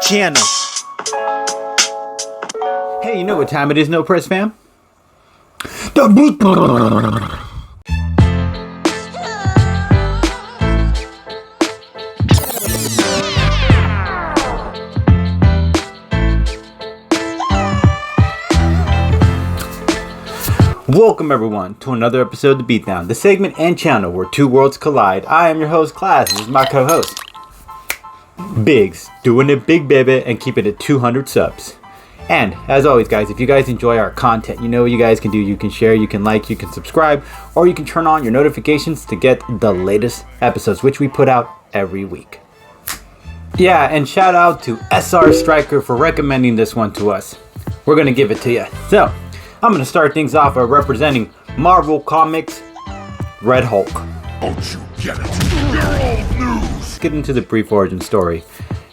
channel. Hey, you know what time it is, No Press fam? Welcome everyone to another episode of The Beatdown, the segment and channel where two worlds collide. I am your host, Class. This is my co-host, Biggs, doing it big, baby, and keeping it 200 subs. And as always, guys, if you guys enjoy our content, you know what you guys can do. You can share, you can like, you can subscribe, or you can turn on your notifications to get the latest episodes, which we put out every week. Yeah, and shout out to SR Striker for recommending this one to us. We're going to give it to you. So, I'm going to start things off by representing Marvel Comics' Red Hulk. Don't you get it? You're old news! Let's get into the brief origin story.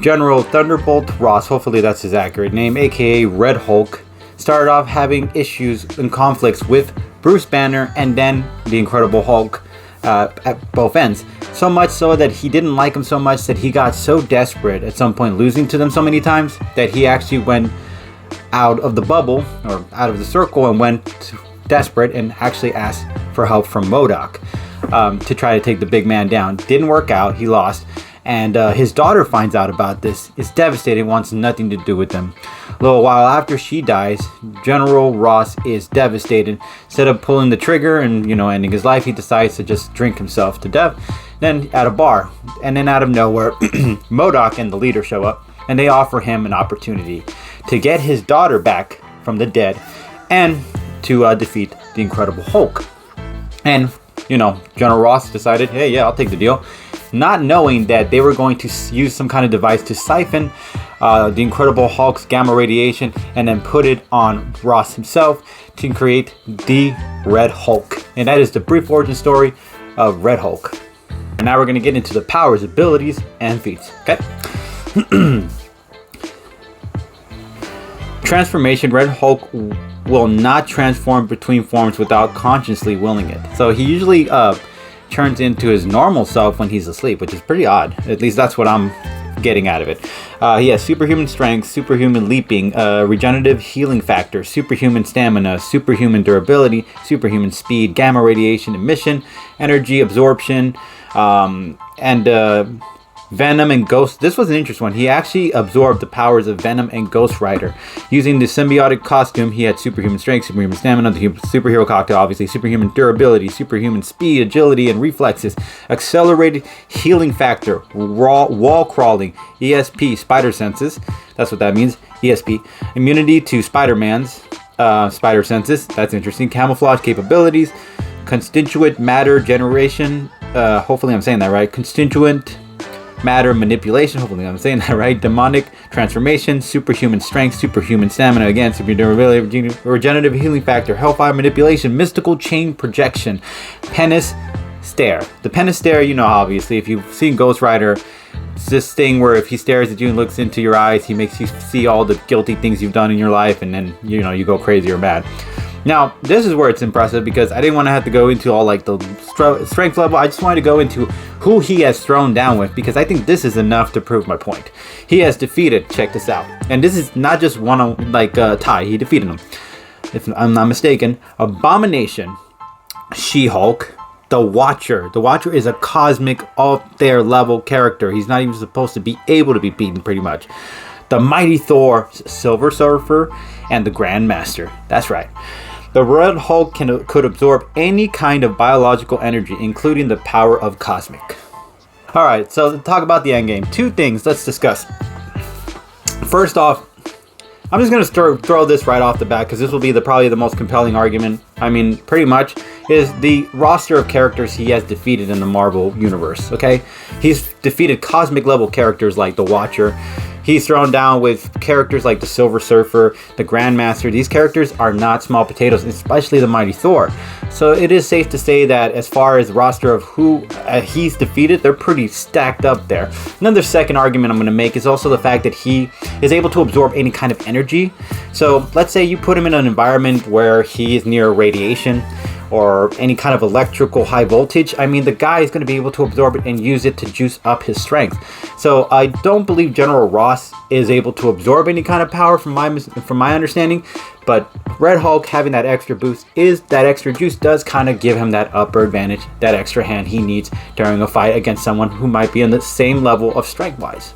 General Thunderbolt Ross, hopefully that's his accurate name, aka Red Hulk, started off having issues and conflicts with Bruce Banner and then the Incredible Hulk at both ends. So much so that he didn't like him so much that he got so desperate at some point, losing to them so many times, that he actually went out of the bubble or out of the circle and went desperate and actually asked for help from MODOK to try to take the big man down. Didn't work out. He lost. And his daughter finds out about this, is devastated, wants nothing to do with them. A little while after she dies, General Ross is devastated. Instead of pulling the trigger and, ending his life, he decides to just drink himself to death. Then at a bar, and then out of nowhere, MODOK and the leader show up, and they offer him an opportunity to get his daughter back from the dead and to defeat the Incredible Hulk. And, General Ross decided, hey, yeah, I'll take the deal. Not knowing that they were going to use some kind of device to siphon the Incredible Hulk's gamma radiation and then put it on Ross himself to create the Red Hulk. And that is the brief origin story of Red Hulk. And now we're going to get into the powers, abilities, and feats. Okay? Transformation. Red Hulk will not transform between forms without consciously willing it. So he usually turns into his normal self when he's asleep, which is pretty odd. At least that's what I'm getting out of it. He has superhuman strength, superhuman leaping, regenerative healing factor, superhuman stamina, superhuman durability, superhuman speed, gamma radiation emission, energy absorption, and Venom and Ghost. This was an interesting one. He actually absorbed the powers of Venom and Ghost Rider. Using the symbiotic costume, he had superhuman strength, superhuman stamina, the superhero cocktail, obviously, superhuman durability, superhuman speed, agility, and reflexes, accelerated healing factor, wall crawling, ESP, spider senses. That's what that means, ESP. Immunity to Spider-Man's spider senses. That's interesting. Camouflage capabilities, constituent matter generation. Hopefully I'm saying that right. Constituent matter manipulation, hopefully I'm saying that right. Demonic transformation, superhuman strength, superhuman stamina, again, superhuman durability, regenerative healing factor, hellfire manipulation, mystical chain projection, penis stare. The penis stare, obviously, if you've seen Ghost Rider, it's this thing where if he stares at you and looks into your eyes, he makes you see all the guilty things you've done in your life, and then, you go crazy or mad. Now, this is where it's impressive because I didn't want to have to go into all like the strength level. I just wanted to go into who he has thrown down with because I think this is enough to prove my point. He has defeated, check this out, and this is not just one on Ty. He defeated him, if I'm not mistaken. Abomination, She-Hulk, the Watcher. The Watcher is a cosmic up there level character. He's not even supposed to be able to be beaten, pretty much. The Mighty Thor, Silver Surfer, and the Grandmaster. That's right. The Red Hulk could absorb any kind of biological energy, including the power of cosmic. Alright, so to talk about the endgame, two things let's discuss. First off, I'm just going to throw this right off the bat because this will be probably the most compelling argument. I mean, pretty much, is the roster of characters he has defeated in the Marvel Universe, okay? He's defeated cosmic level characters like the Watcher. He's thrown down with characters like the Silver Surfer, the Grandmaster. These characters are not small potatoes, especially the Mighty Thor. So it is safe to say that as far as the roster of who he's defeated, they're pretty stacked up there. Another second argument I'm going to make is also the fact that he is able to absorb any kind of energy. So let's say you put him in an environment where he is near radiation, or any kind of electrical high voltage, I mean, the guy is going to be able to absorb it and use it to juice up his strength. So I don't believe General Ross is able to absorb any kind of power from my understanding, but Red Hulk having that extra boost, is that extra juice does kind of give him that upper advantage, that extra hand he needs during a fight against someone who might be on the same level of strength wise.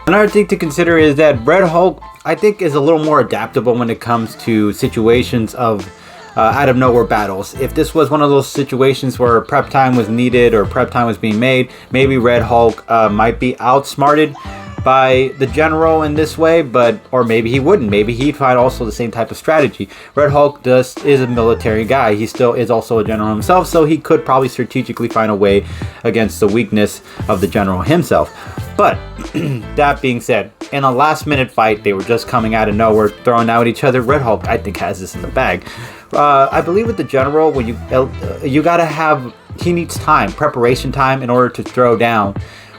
Another thing to consider is that Red Hulk, I think, is a little more adaptable when it comes to situations of out of nowhere battles. If this was one of those situations where prep time was needed or prep time was being made, maybe Red Hulk might be outsmarted by the general in this way, or maybe he wouldn't. Maybe he'd find also the same type of strategy. Red Hulk is a military guy. He still is also a general himself, so he could probably strategically find a way against the weakness of the general himself. But that being said, in a last minute fight, they were just coming out of nowhere, throwing out each other. Red Hulk, I think, has this in the bag. I believe with the general, when you gotta have, he needs time, preparation time, in order to throw down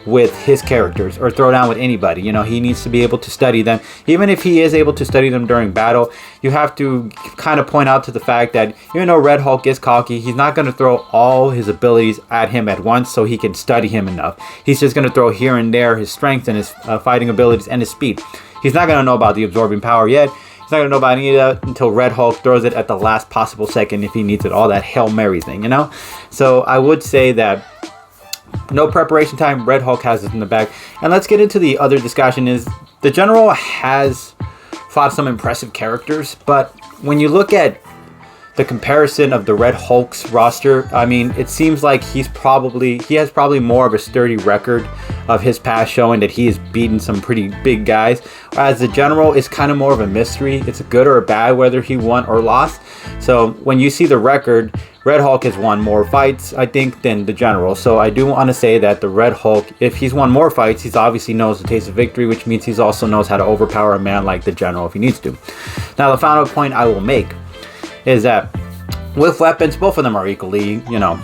with his characters or throw down with anybody. You know, he needs to be able to study them. Even if he is able to study them during battle, you have to kind of point out to the fact that even though Red Hulk is cocky, he's not going to throw all his abilities at him at once so he can study him enough. He's just going to throw here and there his strength and his fighting abilities and his speed. He's not going to know about the absorbing power yet. He's not going to know about any of that until Red Hulk throws it at the last possible second if he needs it. All that Hail Mary thing, you know? So I would say that no preparation time, Red Hulk has it in the bag. And let's get into the other discussion. Is the general has fought some impressive characters, but when you look at the comparison of the Red Hulk's roster, I mean, it seems like he has probably more of a sturdy record of his past, showing that he has beaten some pretty big guys. Whereas the general is kind of more of a mystery. It's a good or a bad whether he won or lost. So when you see the record, Red Hulk has won more fights, I think, than the general. So I do want to say that the Red Hulk, if he's won more fights, he's obviously knows the taste of victory, which means he also knows how to overpower a man like the general if he needs to. Now, the final point I will make is that with weapons, both of them are equally, you know,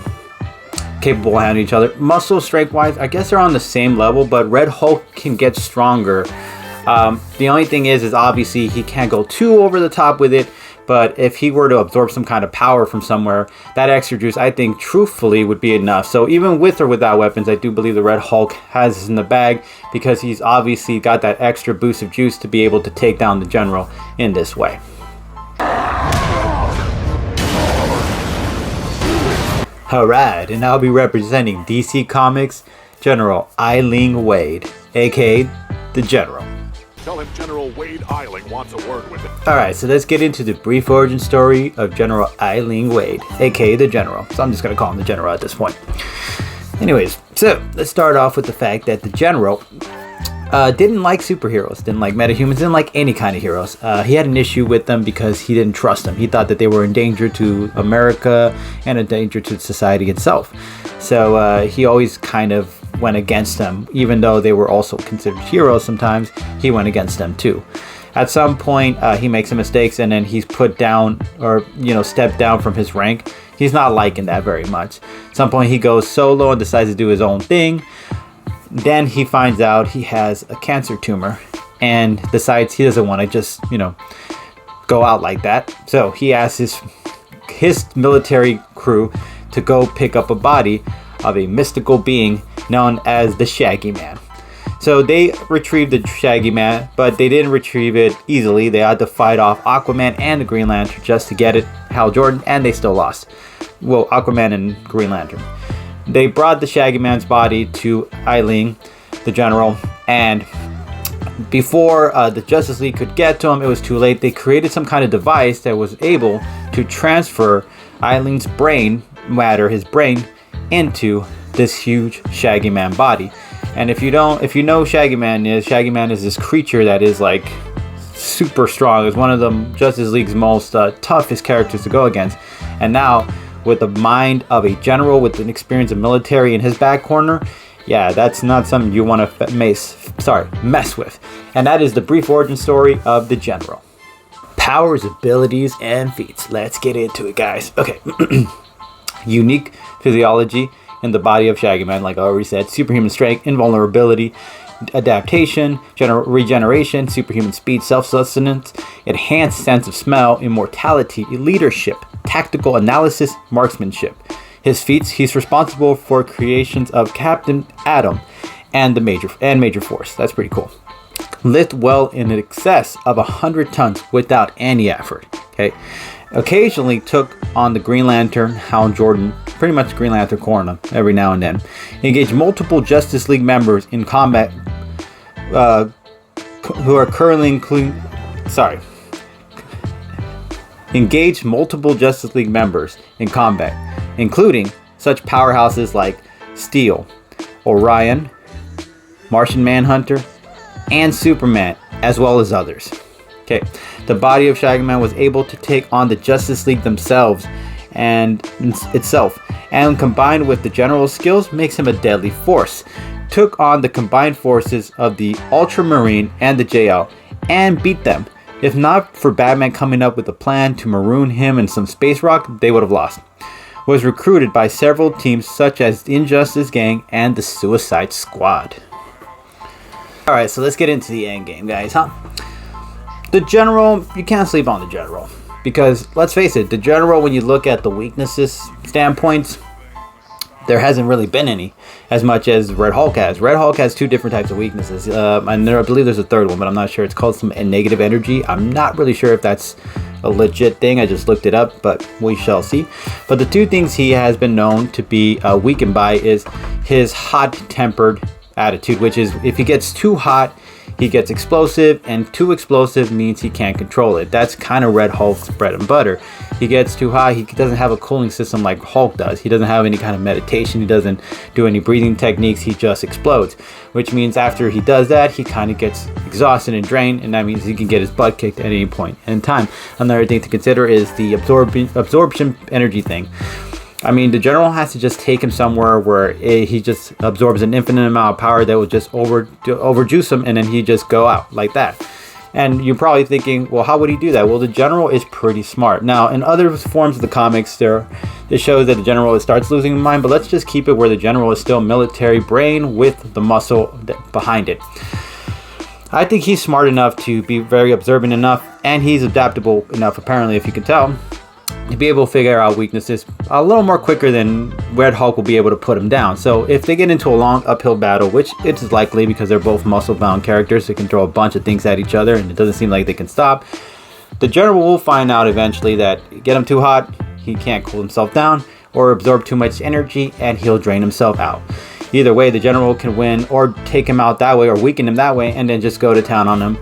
capable of handling each other. Muscle strength wise, I guess they're on the same level, but Red Hulk can get stronger. The only thing is obviously he can't go too over the top with it. But if he were to absorb some kind of power from somewhere, that extra juice, I think, truthfully, would be enough. So even with or without weapons, I do believe the Red Hulk has this in the bag, because he's obviously got that extra boost of juice to be able to take down the general in this way. Alright, and I'll be representing DC Comics General Eiling Wade, aka the General. Tell him General Wade Eiling wants a word with him. Alright, so let's get into the brief origin story of General Eiling Wade, aka the General. So I'm just going to call him the General at this point. Anyways, so let's start off with the fact that the General didn't like superheroes, didn't like metahumans, didn't like any kind of heroes. He had an issue with them because he didn't trust them. He thought that they were in danger to America and a danger to society itself. So he always kind of went against them, even though they were also considered heroes. Sometimes he went against them too. At some point, he makes some mistakes, and then he's put down, or stepped down from his rank. He's not liking that very much. At some point, he goes solo and decides to do his own thing. Then he finds out he has a cancer tumor and decides he doesn't want to just, go out like that. So he asks his military crew to go pick up a body of a mystical being known as the Shaggy Man. So they retrieved the Shaggy Man, but they didn't retrieve it easily. They had to fight off Aquaman and the Green Lantern just to get it, Hal Jordan, and they still lost. Well, Aquaman and Green Lantern. They brought the Shaggy Man's body to Eiling, the General, and before the Justice League could get to him, it was too late. They created some kind of device that was able to transfer Eiling's brain matter, his brain, into this huge Shaggy Man body. And if you know who Shaggy Man is this creature that is like super strong. It's one of the Justice League's most toughest characters to go against. And now, with the mind of a general with an experience of military in his back corner, yeah, that's not something you want to mess with. And that is the brief origin story of the General. Powers, abilities, and feats. Let's get into it, guys. Okay. Unique physiology in the body of Shaggy Man, like I already said. Superhuman strength, invulnerability, adaptation, regeneration, superhuman speed, self-sustenance, enhanced sense of smell, immortality, leadership, tactical analysis, marksmanship. His feats, he's responsible for creations of Captain Atom and Major Force. That's pretty cool. Lift well in excess of 100 tons without any effort. Okay. Occasionally took on the Green Lantern, Hal Jordan, pretty much Green Lantern Corner every now and then. Engaged multiple Justice League members in combat who are currently engaged multiple Justice League members in combat, including such powerhouses like Steel, Orion, Martian Manhunter, and Superman, as well as others. Okay, the body of Shaggy Man was able to take on the Justice League themselves and combined with the General's skills makes him a deadly force. Took on the combined forces of the Ultramarine and the JL and beat them. If not for Batman coming up with a plan to maroon him in some space rock, they would have lost. Was recruited by several teams such as the Injustice Gang and the Suicide Squad. Alright, so let's get into the end game, guys, huh? The General, you can't sleep on the General. Because, let's face it, the General, when you look at the weaknesses standpoints, there hasn't really been any as much as Red Hulk has. Red Hulk has two different types of weaknesses. And I believe there's a third one, but I'm not sure. It's called some negative energy. I'm not really sure if that's a legit thing. I just looked it up, but we shall see. But the two things he has been known to be weakened by is his hot-tempered attitude, which is if he gets too hot, he gets explosive, and too explosive means he can't control it. That's kind of Red Hulk's bread and butter. He gets too hot, he doesn't have a cooling system like Hulk does. He doesn't have any kind of meditation, he doesn't do any breathing techniques, he just explodes. Which means after he does that, he kind of gets exhausted and drained, and that means he can get his butt kicked at any point in time. Another thing to consider is the absorption energy thing. I mean, the General has to just take him somewhere where he just absorbs an infinite amount of power that will just overjuice him, and then he just go out like that. And you're probably thinking, well, how would he do that? Well, the General is pretty smart. Now, in other forms of the comics, it shows that the General starts losing his mind, but let's just keep it where the General is still military brain with the muscle behind it. I think he's smart enough to be very observant enough, and he's adaptable enough, apparently, if you can tell, to be able to figure out weaknesses a little more quicker than Red Hulk will be able to put him down. So if they get into a long uphill battle, which it's likely because they're both muscle-bound characters, they can throw a bunch of things at each other and it doesn't seem like they can stop. The General will find out eventually that get him too hot, he can't cool himself down or absorb too much energy and he'll drain himself out. Either way, the General can win or take him out that way or weaken him that way and then just go to town on him,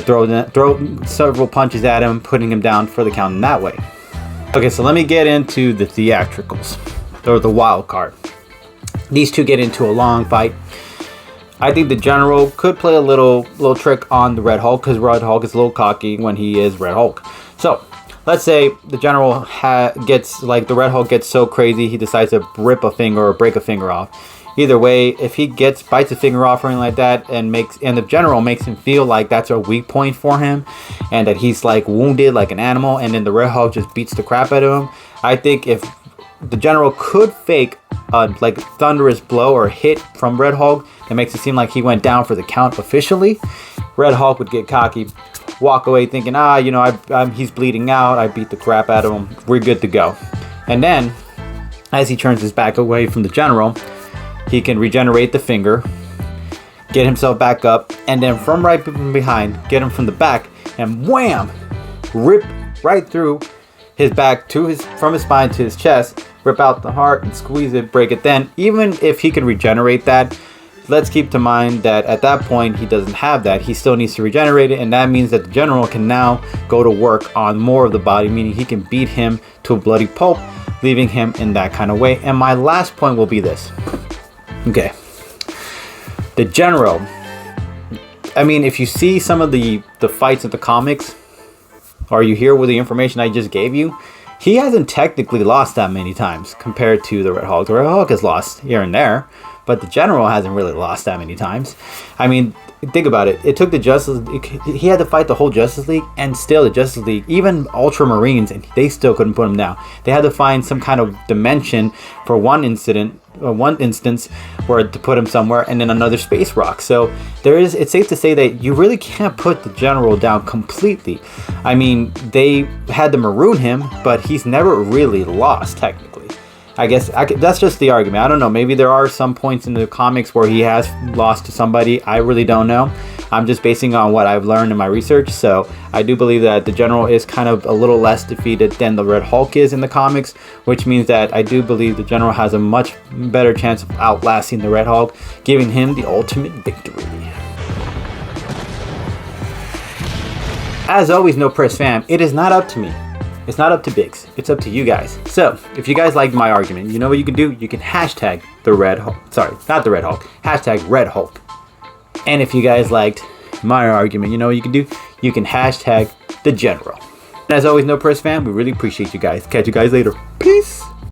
throw several punches at him, putting him down for the count in that way. Okay, so let me get into the theatricals, or the wild card. These two get into a long fight. I think the General could play a little trick on the Red Hulk, because Red Hulk is a little cocky when he is Red Hulk. So, let's say the General the Red Hulk gets so crazy, he decides to rip a finger or break a finger off. Either way, if he bites a finger off or anything like that, and the General makes him feel like that's a weak point for him, and that he's like wounded like an animal, and then the Red Hulk just beats the crap out of him, I think if the General could fake a thunderous blow or hit from Red Hulk that makes it seem like he went down for the count officially, Red Hulk would get cocky, walk away thinking, he's bleeding out, I beat the crap out of him, we're good to go. And then, as he turns his back away from the General, he can regenerate the finger, get himself back up, and then from right behind, get him from the back, and wham! Rip right through his back from his spine to his chest, rip out the heart and squeeze it, break it. Then, even if he can regenerate that, let's keep in mind that at that point, he doesn't have that. He still needs to regenerate it, and that means that the General can now go to work on more of the body, meaning he can beat him to a bloody pulp, leaving him in that kind of way. And my last point will be this. Okay, the General, I mean, if you see some of the fights of the comics, or you hear with the information I just gave you, he hasn't technically lost that many times compared to the Red Hulk. The Red Hulk has lost here and there, but the General hasn't really lost that many times. I mean, think about it. It took the Justice League, he had to fight the whole Justice League, and still the Justice League, even Ultramarines, and they still couldn't put him down. They had to find some kind of dimension for one instance where to put him somewhere, and then another space rock. So it's safe to say that you really can't put the General down completely. I mean, they had to maroon him, but he's never really lost technically. I guess that's just the argument. I don't know. Maybe there are some points in the comics where he has lost to somebody. I really don't know. I'm just basing on what I've learned in my research. So I do believe that the General is kind of a little less defeated than the Red Hulk is in the comics, which means that I do believe the General has a much better chance of outlasting the Red Hulk, giving him the ultimate victory. As always, No Press fam, it is not up to me. It's not up to Biggs. It's up to you guys. So, if you guys liked my argument, you know what you can do? You can hashtag the Red Hulk. Sorry, not the Red Hulk. Hashtag Red Hulk. And if you guys liked my argument, you know what you can do? You can hashtag the General. And as always, No Press fam, we really appreciate you guys. Catch you guys later. Peace.